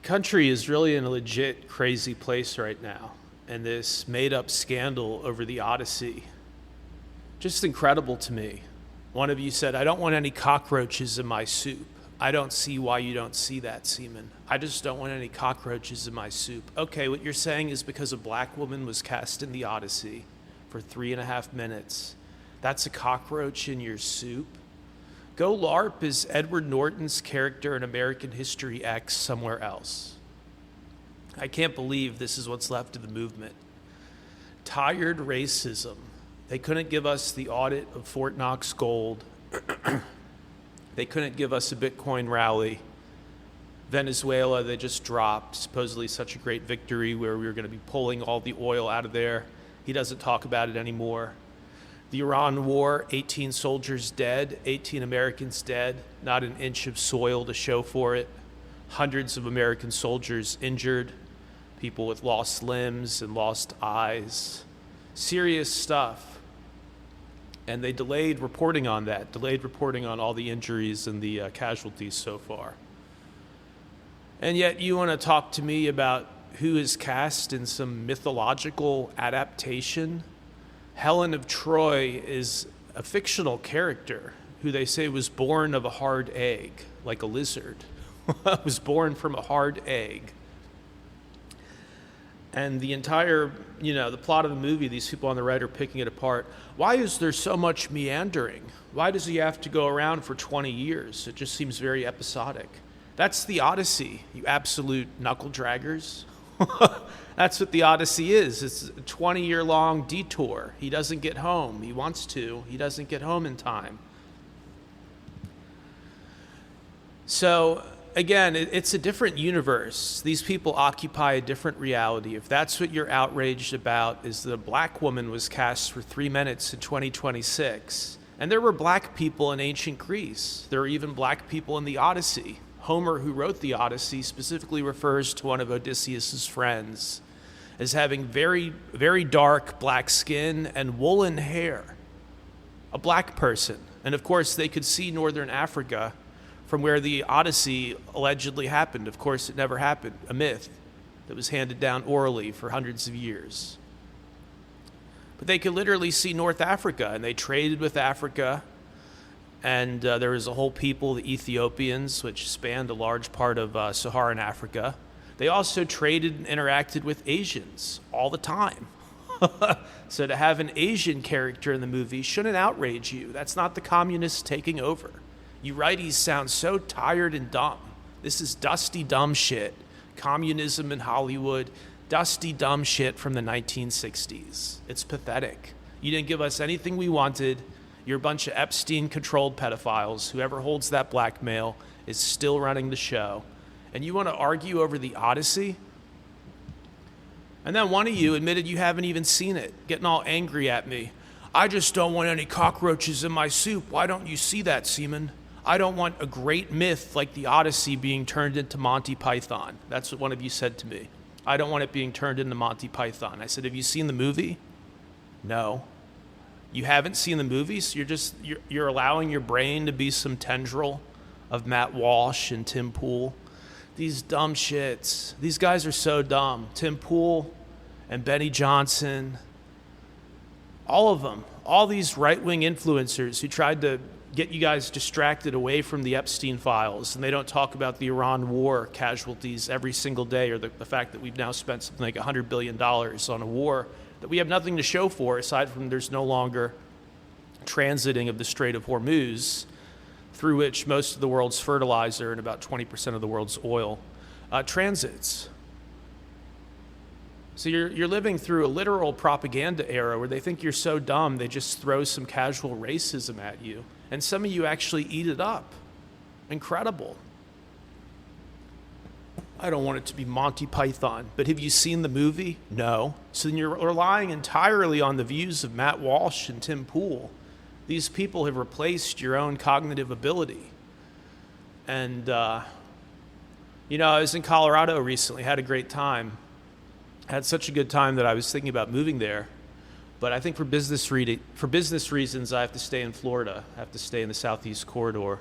country is really in a legit crazy place right now. And this made-up scandal over the Odyssey, just incredible to me. One of you said, I don't want any cockroaches in my soup. I don't see why you don't see that, Seaman. I just don't want any cockroaches in my soup. Okay, what you're saying is because a black woman was cast in the Odyssey for 3.5 minutes, that's a cockroach in your soup? Go LARP as Edward Norton's character in American History X somewhere else. I can't believe this is what's left of the movement. Tired racism. They couldn't give us the audit of Fort Knox gold. They couldn't give us a Bitcoin rally. Venezuela, they just dropped, supposedly such a great victory where we were going to be pulling all the oil out of there. He doesn't talk about it anymore. The Iran war, 18 soldiers dead, 18 Americans dead, not an inch of soil to show for it. Hundreds of American soldiers injured, people with lost limbs and lost eyes. Serious stuff. And they delayed reporting on that, delayed reporting on all the injuries and the casualties so far. And yet you want to talk to me about who is cast in some mythological adaptation? Helen of Troy is a fictional character who they say was born of a hard egg, like a lizard. Was born from a hard egg. And the entire, the plot of the movie, these people on the right are picking it apart. Why is there so much meandering? Why does he have to go around for 20 years? It just seems very episodic. That's the Odyssey, you absolute knuckle draggers. That's what the Odyssey is. It's a 20-year-long detour. He doesn't get home. He wants to. He doesn't get home in time. So, again, it's a different universe. These people occupy a different reality. If that's what you're outraged about, is that a black woman was cast for 3 minutes in 2026. And there were black people in ancient Greece. There were even black people in the Odyssey. Homer, who wrote the Odyssey, specifically refers to one of Odysseus's friends as having very, very dark black skin and woolen hair. A black person. And of course, they could see northern Africa from where the Odyssey allegedly happened. Of course, it never happened. A myth that was handed down orally for hundreds of years. But they could literally see North Africa, and they traded with Africa. And there was a whole people, the Ethiopians, which spanned a large part of Saharan Africa. They also traded and interacted with Asians all the time. So to have an Asian character in the movie shouldn't outrage you. That's not the communists taking over. You righties sound so tired and dumb. This is dusty, dumb shit. Communism in Hollywood, dusty, dumb shit from the 1960s. It's pathetic. You didn't give us anything we wanted. You're a bunch of Epstein-controlled pedophiles. Whoever holds that blackmail is still running the show. And you want to argue over the Odyssey? And then one of you admitted you haven't even seen it, getting all angry at me. I just don't want any cockroaches in my soup. Why don't you see that, Seaman? I don't want a great myth like the Odyssey being turned into Monty Python. That's what one of you said to me. I don't want it being turned into Monty Python. I said, have you seen the movie? No. You haven't seen the movie, so you're allowing your brain to be some tendril of Matt Walsh and Tim Pool. These dumb shits. These guys are so dumb. Tim Pool and Benny Johnson, all of them, all these right-wing influencers who tried to get you guys distracted away from the Epstein Files, and they don't talk about the Iran war casualties every single day, or the fact that we've now spent something like $100 billion on a war that we have nothing to show for, aside from there's no longer transiting of the Strait of Hormuz, through which most of the world's fertilizer and about 20% of the world's oil transits. So you're living through a literal propaganda era where they think you're so dumb they just throw some casual racism at you. And some of you actually eat it up. Incredible. I don't want it to be Monty Python, but have you seen the movie? No. So then you're relying entirely on the views of Matt Walsh and Tim Pool. These people have replaced your own cognitive ability. And, I was in Colorado recently, had a great time. Had such a good time that I was thinking about moving there. But I think for business reasons, I have to stay in Florida. I have to stay in the Southeast Corridor.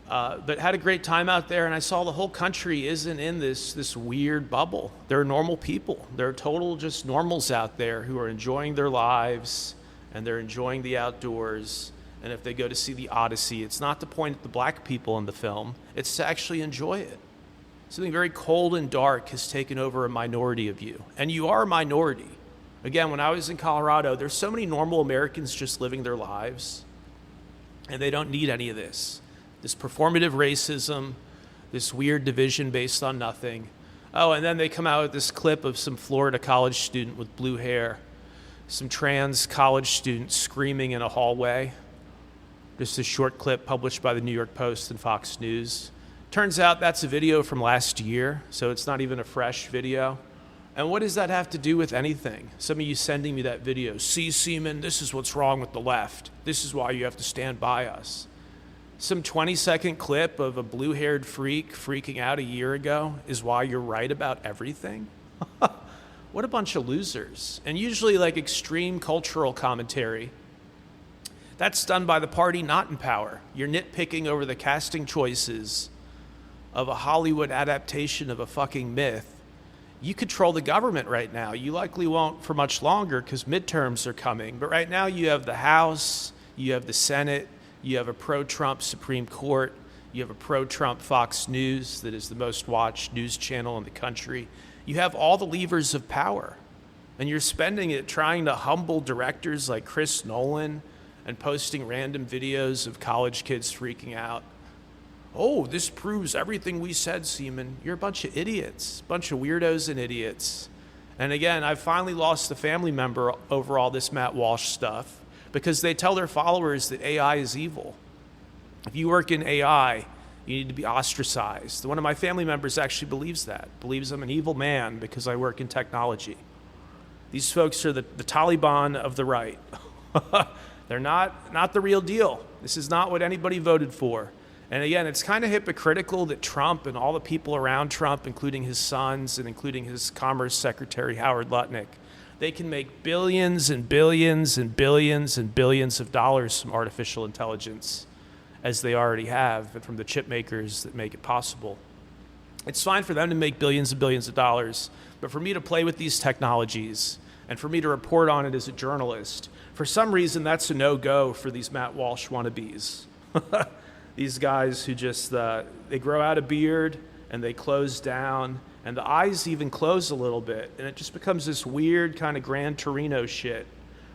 But had a great time out there, and I saw the whole country isn't in this weird bubble. There are normal people. There are total just normals out there who are enjoying their lives, and they're enjoying the outdoors. And if they go to see the Odyssey, it's not to point at the black people in the film, it's to actually enjoy it. Something very cold and dark has taken over a minority of you. And you are a minority. Again, when I was in Colorado, there's so many normal Americans just living their lives, and they don't need any of this. This performative racism, this weird division based on nothing. Oh, and then they come out with this clip of some Florida college student with blue hair, some trans college student screaming in a hallway. Just a short clip published by the New York Post and Fox News. Turns out that's a video from last year, so it's not even a fresh video. And what does that have to do with anything? Some of you sending me that video. See, Seaman, this is what's wrong with the left. This is why you have to stand by us. Some 20-second clip of a blue-haired freak freaking out a year ago is why you're right about everything? What a bunch of losers. And usually like extreme cultural commentary, that's done by the party not in power. You're nitpicking over the casting choices of a Hollywood adaptation of a fucking myth. You control the government right now. You likely won't for much longer because midterms are coming. But right now you have the House, you have the Senate, you have a pro-Trump Supreme Court, you have a pro-Trump Fox News that is the most watched news channel in the country. You have all the levers of power, and you're spending it trying to humble directors like Chris Nolan and posting random videos of college kids freaking out. Oh, this proves everything we said, Seaman. You're a bunch of idiots, a bunch of weirdos and idiots. And again, I've finally lost a family member over all this Matt Walsh stuff, because they tell their followers that AI is evil. If you work in AI, you need to be ostracized. One of my family members actually believes that, believes I'm an evil man because I work in technology. These folks are the Taliban of the right. They're not the real deal. This is not what anybody voted for. And again, it's kind of hypocritical that Trump and all the people around Trump, including his sons and including his Commerce Secretary, Howard Lutnick, they can make billions and billions and billions and billions of dollars from artificial intelligence, as they already have, and from the chip makers that make it possible. It's fine for them to make billions and billions of dollars, but for me to play with these technologies and for me to report on it as a journalist, for some reason that's a no-go for these Matt Walsh wannabes. These guys who just, they grow out a beard and they close down, and the eyes even close a little bit, and it just becomes this weird kind of Gran Torino shit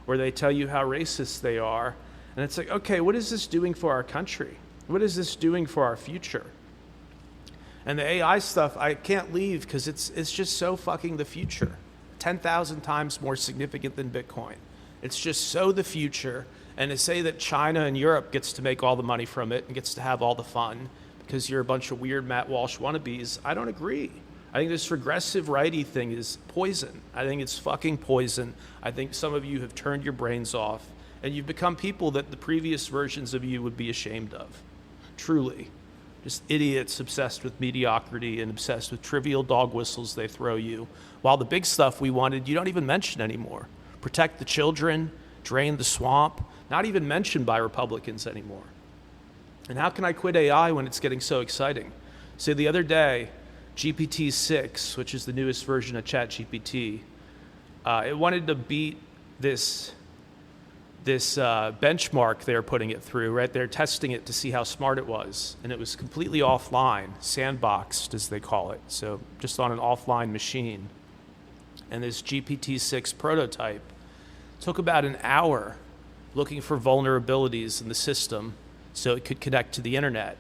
where they tell you how racist they are. And it's like, okay, what is this doing for our country? What is this doing for our future? And the AI stuff, I can't leave because it's just so fucking the future. 10,000 times more significant than Bitcoin. It's just so the future. And to say that China and Europe gets to make all the money from it and gets to have all the fun because you're a bunch of weird Matt Walsh wannabes, I don't agree. I think this regressive righty thing is poison. I think it's fucking poison. I think some of you have turned your brains off and you've become people that the previous versions of you would be ashamed of. Truly. Just idiots obsessed with mediocrity and obsessed with trivial dog whistles they throw you, while the big stuff we wanted you don't even mention anymore. Protect the children, drain the swamp, not even mentioned by Republicans anymore. And how can I quit AI when it's getting so exciting? So the other day, GPT-6, which is the newest version of ChatGPT, it wanted to beat this benchmark they're putting it through, right? They're testing it to see how smart it was. And it was completely offline, sandboxed as they call it. So just on an offline machine. And this GPT-6 prototype took about an hour looking for vulnerabilities in the system so it could connect to the internet.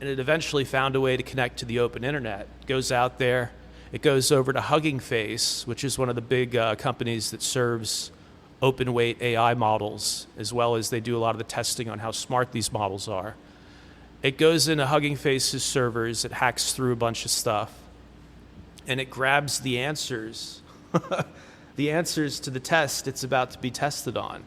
And it eventually found a way to connect to the open internet. It goes out there, it goes over to Hugging Face, which is one of the big companies that serves open weight AI models, as well as they do a lot of the testing on how smart these models are. It goes into Hugging Face's servers, it hacks through a bunch of stuff, and it grabs the answers, the answers to the test it's about to be tested on.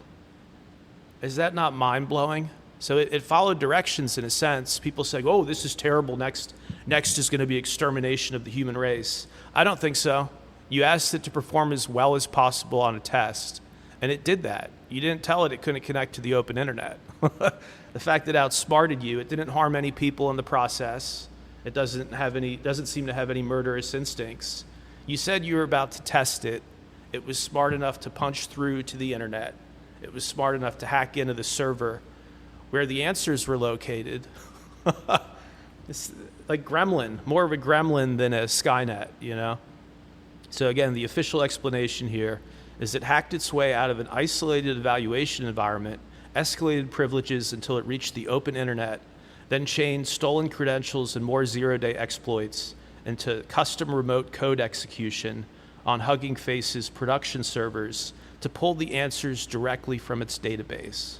Is that not mind-blowing? So it followed directions in a sense. People say, oh, this is terrible. Next is going to be extermination of the human race. I don't think so. You asked it to perform as well as possible on a test, and it did that. You didn't tell it couldn't connect to the open internet. The fact that it outsmarted you, it didn't harm any people in the process. It doesn't seem to have any murderous instincts. You said you were about to test it. It was smart enough to punch through to the internet. It was smart enough to hack into the server where the answers were located. It's like Gremlin, more of a Gremlin than a Skynet, you know? So again, the official explanation here is it hacked its way out of an isolated evaluation environment, escalated privileges until it reached the open internet, then chained stolen credentials and more zero-day exploits into custom remote code execution on Hugging Face's production servers to pull the answers directly from its database.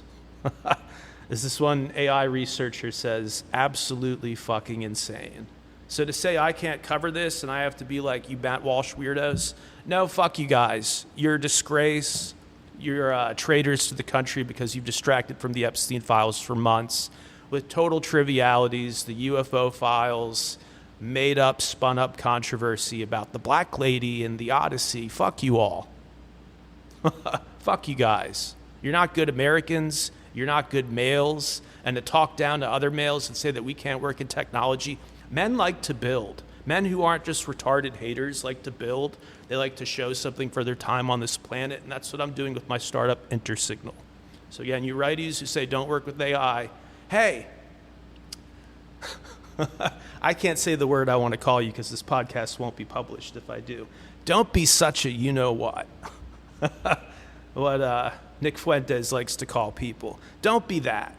As this one AI researcher says, absolutely fucking insane. So to say I can't cover this and I have to be like you Matt Walsh weirdos, no, fuck you guys. You're a disgrace. You're traitors to the country because you've distracted from the Epstein Files for months with total trivialities, the UFO files, made up, spun up controversy about the black lady and the Odyssey. Fuck you all. Fuck you guys. You're not good Americans. You're not good males. And to talk down to other males and say that we can't work in technology. Men like to build. Men who aren't just retarded haters like to build. They like to show something for their time on this planet. And that's what I'm doing with my startup, Intersignal. So again, you righties who say don't work with AI. Hey, I can't say the word I want to call you because this podcast won't be published if I do. Don't be such a you-know-what. What Nick Fuentes likes to call people. Don't be that.